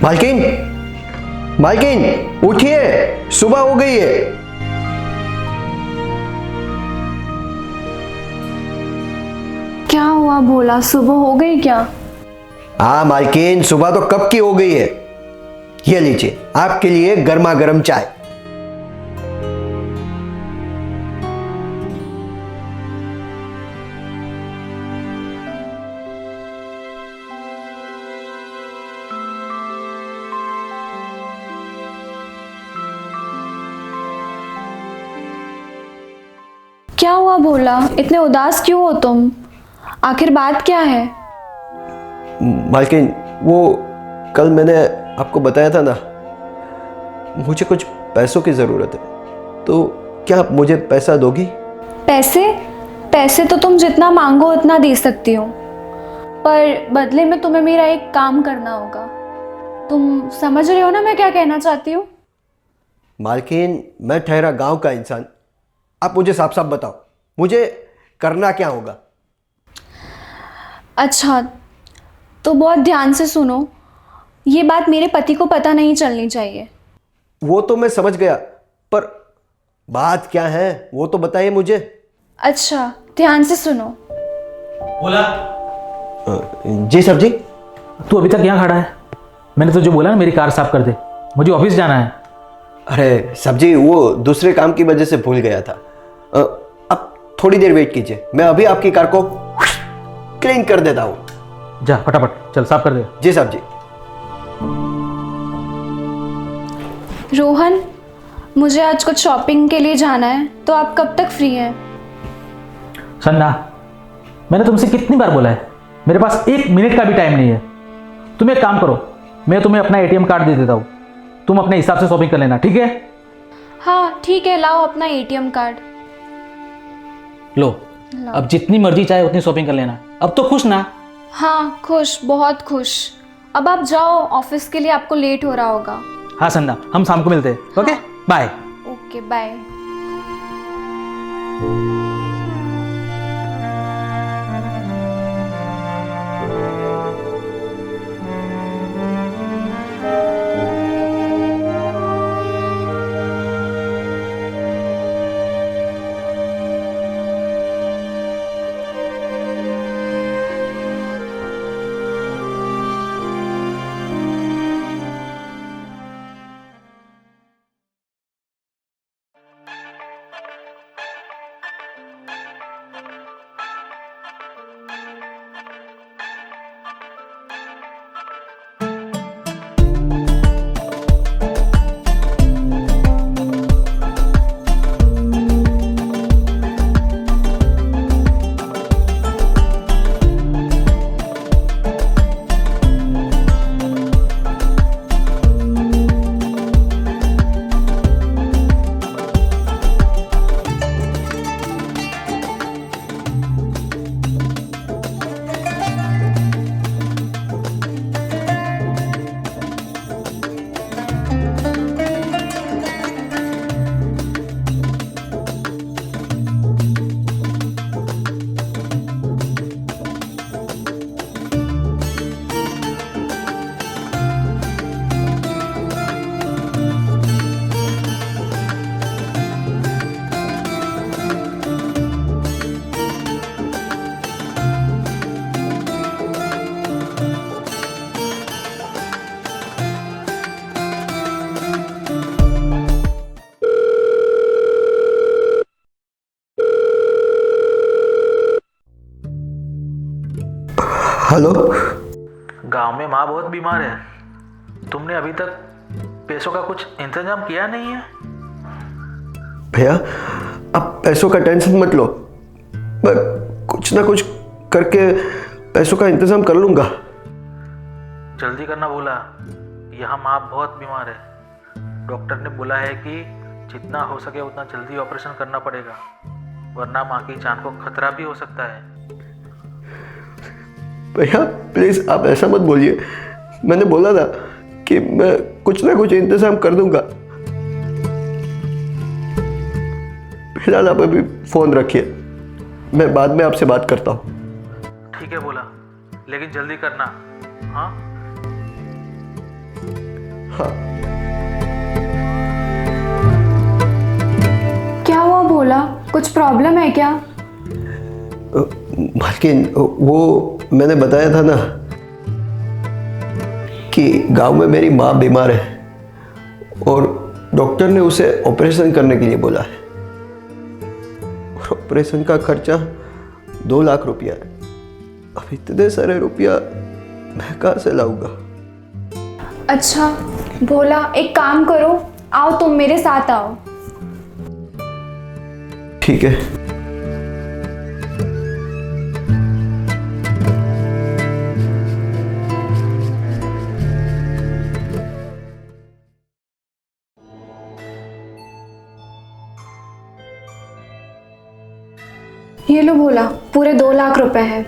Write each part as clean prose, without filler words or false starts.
मालकिन, मालकिन उठिए, सुबह हो गई है। क्या हुआ भोला, सुबह हो गई क्या? हाँ मालकिन, सुबह तो कब की हो गई है। ये लीजिए आपके लिए गर्मा गर्म चाय। क्या हुआ भोला, इतने उदास क्यों हो तुम? आखिर बात क्या है? मालकिन, वो कल मैंने आपको बताया था ना, मुझे कुछ पैसों की ज़रूरत है, तो क्या आप मुझे पैसा दोगी? पैसे? पैसे तो तुम जितना मांगो उतना दे सकती हो, पर बदले में तुम्हें मेरा एक काम करना होगा। तुम समझ रहे हो ना मैं क्या कहना चाहती हूँ? मालकिन, मैं ठहरा गांव का इंसान, आप मुझे साफ साफ बताओ, मुझे करना क्या होगा? अच्छा, तो बहुत ध्यान से सुनो। ये बात मेरे पति को पता नहीं चलनी चाहिए। वो तो मैं समझ गया, पर बात क्या है वो तो बताइए मुझे। अच्छा, ध्यान से सुनो। बोला। जी सर जी। तू अभी तक यहाँ खड़ा है? मैंने तो जो बोला ना, मेरी कार साफ कर दे, मुझे ऑफिस जाना है। अरे साहब जी, वो दूसरे काम की वजह से भूल गया था। अब थोड़ी देर वेट कीजिए, मैं अभी आपकी कार को क्लीन कर देता हूँ। जा फटाफट चल, साफ कर दे। जी साहब जी। रोहन, मुझे आज कुछ शॉपिंग के लिए जाना है, तो आप कब तक फ्री हैं? सन्ना, मैंने तुमसे कितनी बार बोला है, मेरे पास 1 मिनट का भी टाइम नहीं है। तुम एक काम करो, मैं तुम्हें अपना एटीएम कार्ड दे देता हूँ, तुम अपने हिसाब से शॉपिंग कर लेना, ठीक है? हाँ ठीक है, लाओ अपना एटीएम कार्ड। लो, लाओ। अब जितनी मर्जी चाहे उतनी शॉपिंग कर लेना। अब तो खुश ना? हाँ खुश, बहुत खुश। अब आप जाओ, ऑफिस के लिए आपको लेट हो रहा होगा। हाँ सन्ना, हम शाम को मिलते हैं। Okay, bye. Okay bye. Hello. गांव में माँ बहुत बीमार है, तुमने अभी तक पैसों का कुछ इंतजाम किया नहीं है? भैया, आप पैसों का टेंशन मत लो, मैं कुछ ना कुछ करके पैसों का इंतजाम कर लूंगा। जल्दी करना बोला, यहाँ माँ बहुत बीमार है। डॉक्टर ने बोला है कि जितना हो सके उतना जल्दी ऑपरेशन करना पड़ेगा, वरना माँ की जान को खतरा भी हो सकता है। भैया प्लीज आप ऐसा मत बोलिए, मैंने बोला था कि मैं कुछ ना कुछ इंतजाम कर दूंगा। फिलहाल आप अभी फोन रखिए, मैं बाद में आपसे बात करता हूँ। ठीक है बोला, लेकिन जल्दी करना। हाँ। हाँ। क्या हुआ भोला, कुछ प्रॉब्लम है क्या? मालकिन वो मैंने बताया था ना कि गांव में मेरी माँ बीमार है और डॉक्टर ने उसे ऑपरेशन करने के लिए बोला है और ऑपरेशन का खर्चा 2 लाख रुपया है। अब इतने सारे रुपया मैं कहाँ से लाऊंगा? अच्छा भोला, एक काम करो, आओ तुम मेरे साथ आओ। ठीक है। ये लो भोला, पूरे 2 लाख रुपए हैं।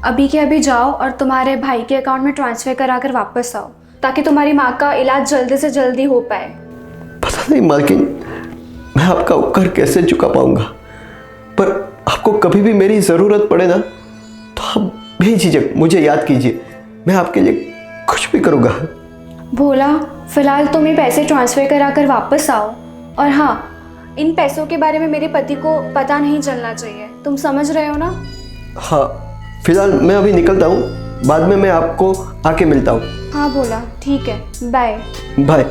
अभी के अभी जाओ और तुम्हारे भाई के अकाउंट में ट्रांसफर कराकर वापस आओ, ताकि तुम्हारी माँ का इलाज जल्दी से जल्दी हो पाए। पता नहीं मालकिन, मैं आपका उपकार कैसे चुका पाऊंगा, पर आपको कभी भी मेरी ज़रूरत पड़े ना तो आप बेझिझक मुझे याद कीजिए, मैं आपके लिए कुछ भी करूँगा। भोला, फिलहाल तुम ये पैसे ट्रांसफर कराकर वापस आओ, और हाँ, इन पैसों के बारे में मेरे पति को पता नहीं चलना चाहिए, तुम समझ रहे हो ना? हाँ, फिलहाल मैं अभी निकलता हूँ, बाद में मैं आपको आके मिलता हूँ। हाँ भोला, ठीक है, बाय। बाय।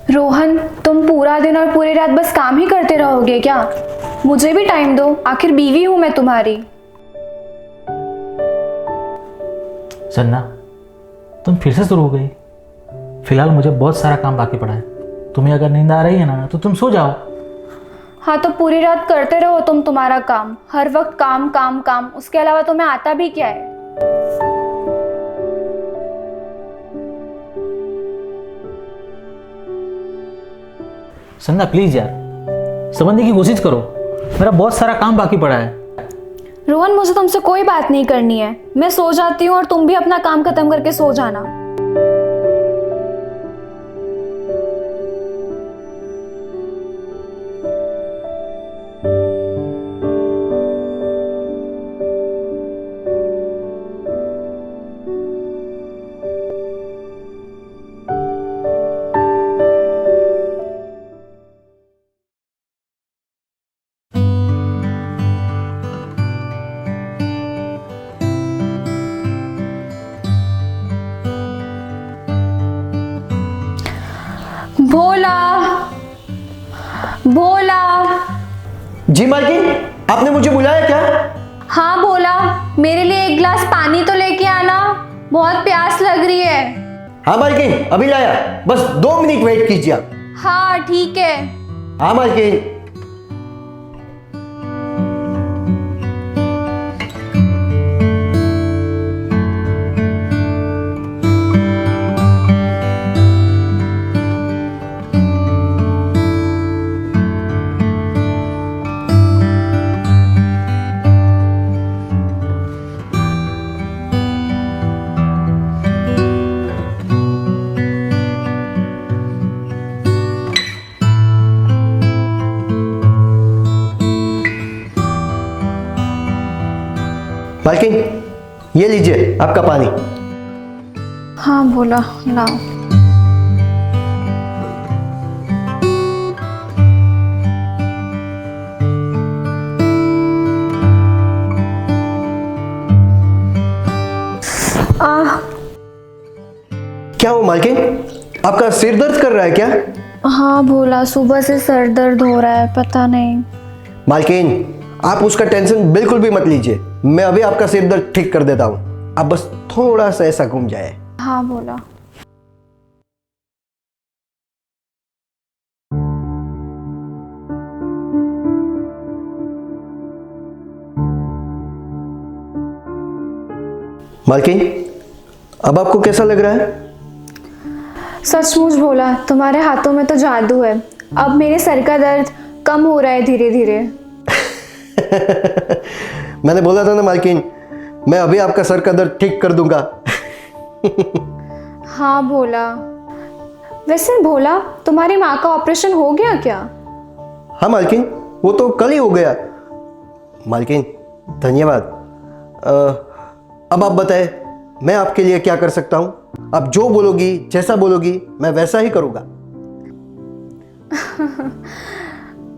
रोहन, तुम पूरा दिन और पूरी रात बस काम ही करते रहोगे क्या? मुझे भी टाइम दो, आखिर बीवी हूं मैं तुम्हारी। सन्ना, तुम फिर से शुरू हो गई। फिलहाल मुझे बहुत सारा काम बाकी पड़ा है। तुम्हें अगर नींद आ रही है ना तो तुम सो जाओ। हाँ तो पूरी रात करते रहो तुम तुम्हारा काम, हर वक्त काम काम काम, उसके अलावा तुम्हें आता भी क्या है? सन्ना प्लीज यार, समझने की कोशिश करो, मेरा बहुत सारा काम बाकी पड़ा है। रोहन, मुझे तुमसे कोई बात नहीं करनी है, मैं सो जाती हूँ और तुम भी अपना काम खत्म करके सो जाना। भोला, भोला। जी मालकिन, आपने मुझे बुलाया क्या? हाँ भोला, मेरे लिए एक गिलास पानी तो लेके आना, बहुत प्यास लग रही है। हाँ मालकिन, अभी लाया, बस 2 मिनट वेट कीजिए आप। हाँ ठीक है। हाँ मालकिन। मालकिन, ये लीजिए आपका पानी। हाँ भोला, लाओ। क्या हो मालकिन, आपका सिर दर्द कर रहा है क्या? हाँ भोला, सुबह से सर दर्द हो रहा है, पता नहीं। मालकिन, आप उसका टेंशन बिल्कुल भी मत लीजिए, मैं अभी आपका सिर दर्द ठीक कर देता हूँ, आप बस थोड़ा सा ऐसा घूम जाए। हाँ भोला। मालकिन, अब आपको कैसा लग रहा है? सचमुच भोला, तुम्हारे हाथों में तो जादू है। अब मेरे सर का दर्द कम हो रहा है धीरे धीरे। मैंने बोला था ना मालकिन, मैं अभी आपका सर का दर्द ठीक कर दूंगा। हाँ भोला। वैसे भोला, तुम्हारी माँ का ऑपरेशन हो गया क्या? हाँ मालकिन, वो तो कल ही हो गया। मालकिन धन्यवाद। अब आप बताएं, मैं आपके लिए क्या कर सकता हूँ? आप जो बोलोगी, जैसा बोलोगी, मैं वैसा ही करूँगा।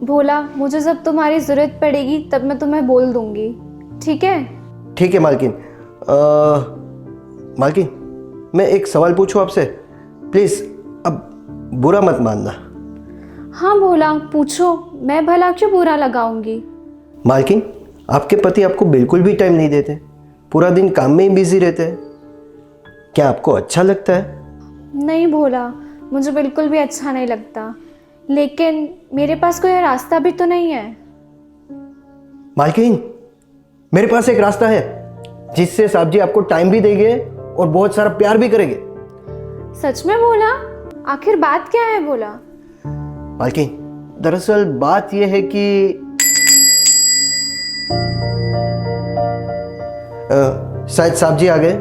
भोला, मुझे जब तुम्हारी ज़रूरत पड़ेगी तब मैं तुम्हें बोल दूंगी, ठीक है? ठीक है मालकिन। मालकिन, मैं एक सवाल पूछूं आपसे? प्लीज़ अब बुरा मत मानना। हाँ भोला, पूछो। मैं भला क्यों बुरा लगाऊंगी? मालकिन, आपके पति आपको बिल्कुल भी टाइम नहीं देते, पूरा दिन काम में ही बिजी रहते हैं। क्या आपको अच्छा लगता है? नहीं भोला, मुझे बिल्कुल भी अच्छा नहीं लगता, लेकिन मेरे पास कोई रास्ता भी तो नहीं है। मालकिन, मेरे पास एक रास्ता है जिससे साहब जी आपको टाइम भी देंगे और बहुत सारा प्यार भी करेंगे। सच में भोला? आखिर बात क्या है भोला? मालकिन, दरअसल बात यह है कि शायद साहब जी आ गए,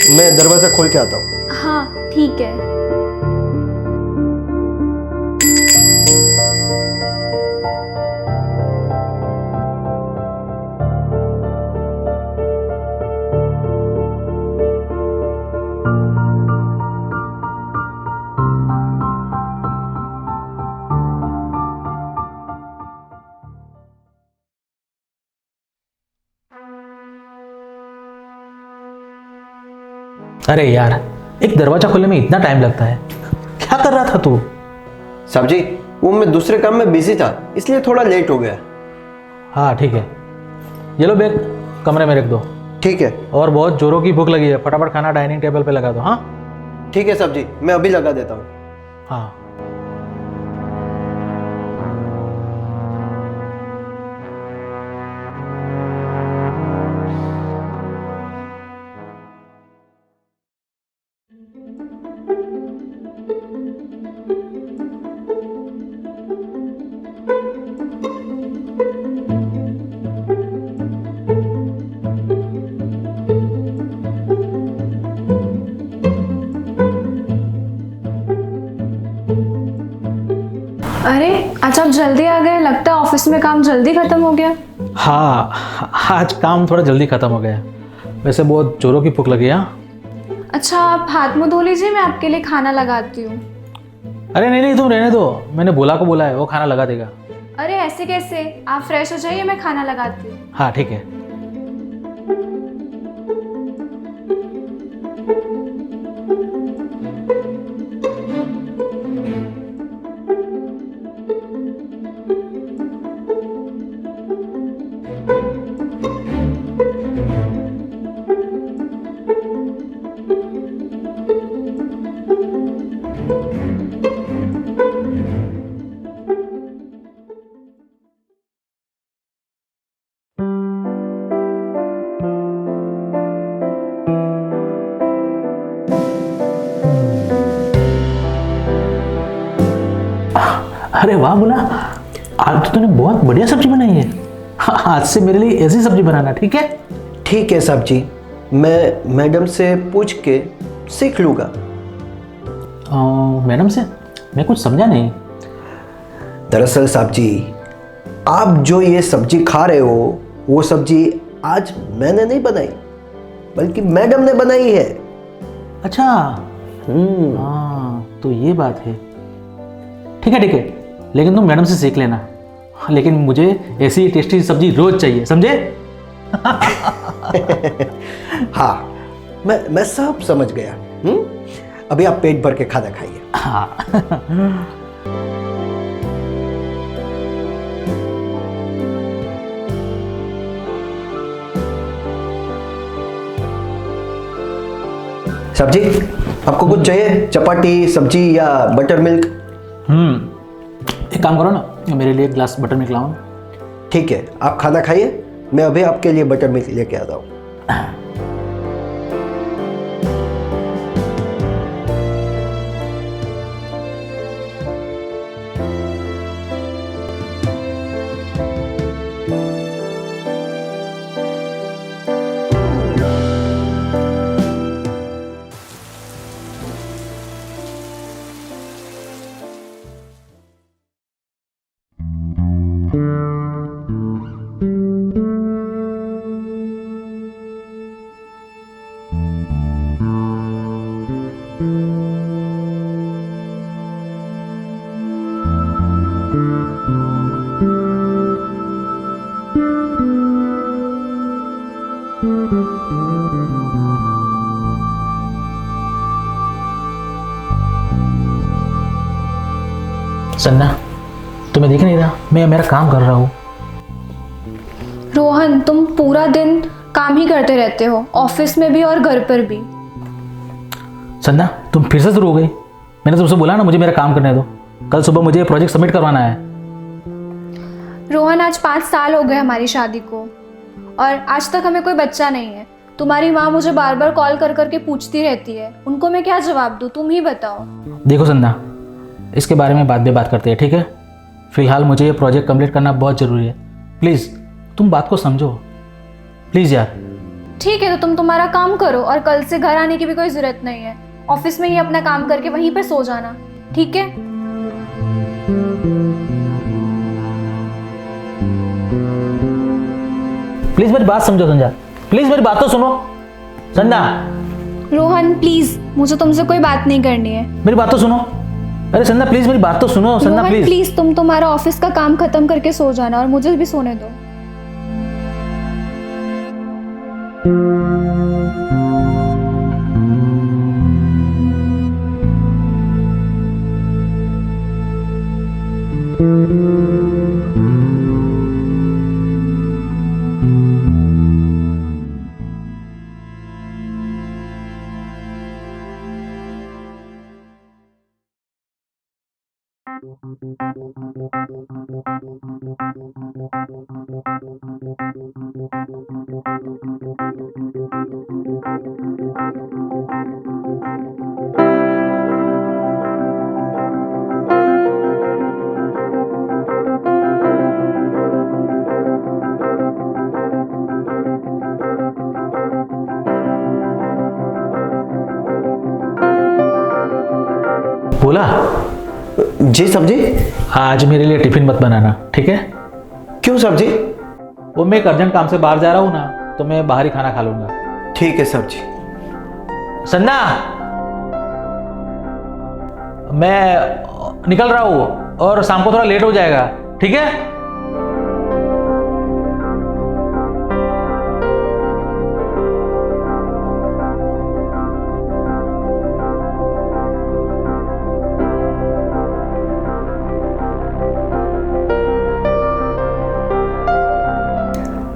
मैं दरवाजा खोल के आता हूँ। हाँ ठीक है। अरे यार, एक दरवाजा खोलने में इतना टाइम लगता है। क्या कर रहा था तू? साहब जी, वो मैं दूसरे काम में बिजी था, इसलिए थोड़ा लेट हो गया। हाँ ठीक है, ये लो बैग कमरे में रख दो। ठीक है। और बहुत जोरों की भूख लगी है, फटाफट खाना डाइनिंग टेबल पे लगा दो। हाँ ठीक है साहब जी, मैं अभी लगा देता हूँ। हाँ। अरे आज आप जल्दी आ गए, लगता है ऑफिस में काम जल्दी खत्म हो गया। हाँ, आज काम थोड़ा जल्दी ख़त्म हो गया। वैसे बहुत जोरों की भूख लगी है। अच्छा, आप हाथ मुंह धो लीजिए, मैं आपके लिए खाना लगाती हूँ। अरे नहीं नहीं, तुम रहने दो, मैंने भोला को बोला है, वो खाना लगा देगा। अरे ऐसे कैसे? आप फ्रेश हो जाइए, मैं खाना लगाती हूँ। हाँ ठीक है। अरे वाह बोला, आज तो तूने बहुत बढ़िया सब्जी बनाई है। आज से मेरे लिए ऐसी सब्जी बनाना, ठीक है? ठीक है साहब जी, मैं मैडम से पूछ के सीख लूँगा। मैडम से? मैं कुछ समझा नहीं। दरअसल साहब जी, आप जो ये सब्जी खा रहे हो, वो सब्जी आज मैंने नहीं बनाई, बल्कि मैडम ने बनाई है। अच्छा, हाँ तो ये बात है। ठीक है ठीक है, लेकिन तुम मैडम से सीख लेना। लेकिन मुझे ऐसी टेस्टी सब्जी रोज चाहिए, समझे? हाँ, मैं सब समझ गया। अभी आप पेट भर के खाना खाइए। हाँ। सब्जी आपको कुछ चाहिए? चपाती, सब्जी या बटर मिल्क? एक काम करो ना, मेरे लिए एक ग्लास बटर मिल्क लाओ। ठीक है, आप खाना खाइए, मैं अभी आपके लिए बटर मिल्क लेके आता हूँ। सन्ना, तुम्हें दिख नहीं रहा मैं मेरा काम कर रहा हूँ। रोहन, तुम पूरा दिन काम ही करते रहते हो, ऑफिस में भी और घर पर भी। सन्ना, तुम फिर से शुरू हो गई। मैंने तुमसे बोला ना मुझे मेरा काम करने दो। कल सुबह मुझे ये प्रोजेक्ट सबमिट करवाना है। रोहन, आज 5 साल हो गए हमारी शादी को और आज तक हमें कोई बच्चा नहीं है। तुम्हारी माँ मुझे बार बार कॉल कर करके पूछती रहती है, उनको मैं क्या जवाब दूँ, तुम ही बताओ। देखो सन्ना, इसके बारे में बाद में बात करते हैं, ठीक है? फिलहाल मुझे ये प्रोजेक्ट कंप्लीट करना बहुत ज़रूरी है। प्लीज़ तुम बात को समझो, प्लीज़ यार। ठीक है, तो तुम तुम्हारा काम करो और कल से घर आने की भी कोई ज़रूरत नहीं है। ऑफिस में ही अपना काम करके वहीं पे सो जाना, ठीक है? प्लीज़ मेरी बात समझो संजा, प्लीज़ मेरी बात तो सुनो। संजा, रोहन प्लीज़, मुझे तुमसे कोई बात नहीं करनी है। मेरी बात तो सुनो। अरे संजना प्लीज़ मेरी बात तो सुनो। संजना रोहन प्लीज़ प्लीज़, तुम तुम्हारा ऑफिस का काम खत्म करके सो जाना और मुझे भी सोने दो। बोला जी साहब जी। आज मेरे लिए टिफिन मत बनाना, ठीक है? क्यों साहब जी? वो मैं एक अर्जेंट काम से बाहर जा रहा हूँ ना, तो मैं बाहर ही खाना खा लूंगा। ठीक है साहब जी। सन्ना, मैं निकल रहा हूँ और शाम को थोड़ा लेट हो जाएगा, ठीक है?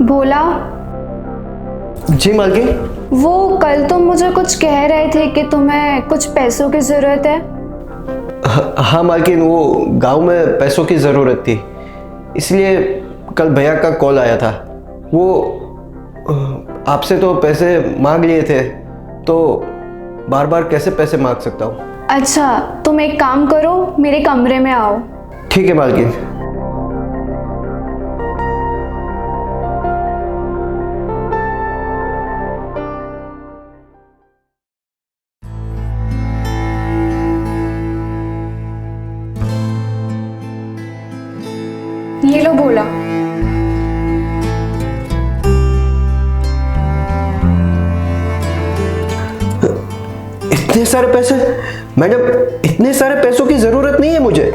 भोला, जी मालकिन। वो कल तुम मुझे कुछ कह रहे थे कि तुम्हें कुछ पैसों की ज़रूरत है। हाँ मालकिन, वो गांव में पैसों की ज़रूरत थी, इसलिए कल भैया का कॉल आया था। वो आपसे तो पैसे मांग लिए थे, तो बार बार कैसे पैसे मांग सकता हूँ। अच्छा, तुम एक काम करो, मेरे कमरे में आओ। ठीक है मालकिन। ये लो भोला। इतने सारे पैसे? मैडम, इतने सारे पैसों की जरूरत नहीं है मुझे।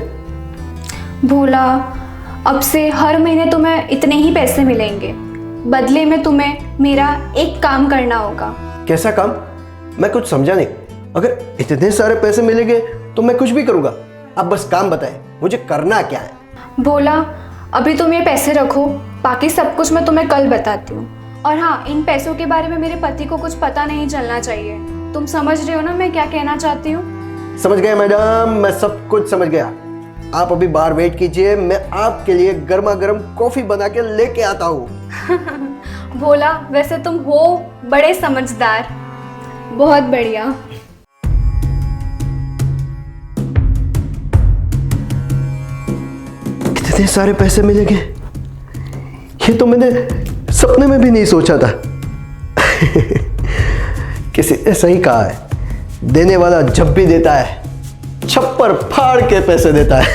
भोला, अब से हर महीने तुम्हें इतने ही पैसे मिलेंगे। बदले में तुम्हें मेरा एक काम करना होगा। कैसा काम? मैं कुछ समझा नहीं। अगर इतने सारे पैसे मिलेंगे तो मैं कुछ भी करूंगा। आप बस काम बताएं, मुझे करना क्या है। भोला, अभी तुम ये पैसे रखो, बाकी सब कुछ मैं तुम्हें कल बताती हूँ। और हाँ, इन पैसों के बारे में मेरे पति को कुछ पता नहीं चलना चाहिए। तुम समझ रहे हो ना मैं क्या कहना चाहती हूँ? समझ गया मैडम, मैं सब कुछ समझ गया। आप अभी बाहर वेट कीजिए, मैं आपके लिए गर्मा गर्म कॉफी बना के लेके आता हूँ। भोला, वैसे तुम हो बड़े समझदार। बहुत बढ़िया। इतने सारे पैसे मिलेंगे, ये तो मैंने सपने में भी नहीं सोचा था। किसी ने सही कहा है, देने वाला जब भी देता है, छप्पर फाड़ के पैसे देता है।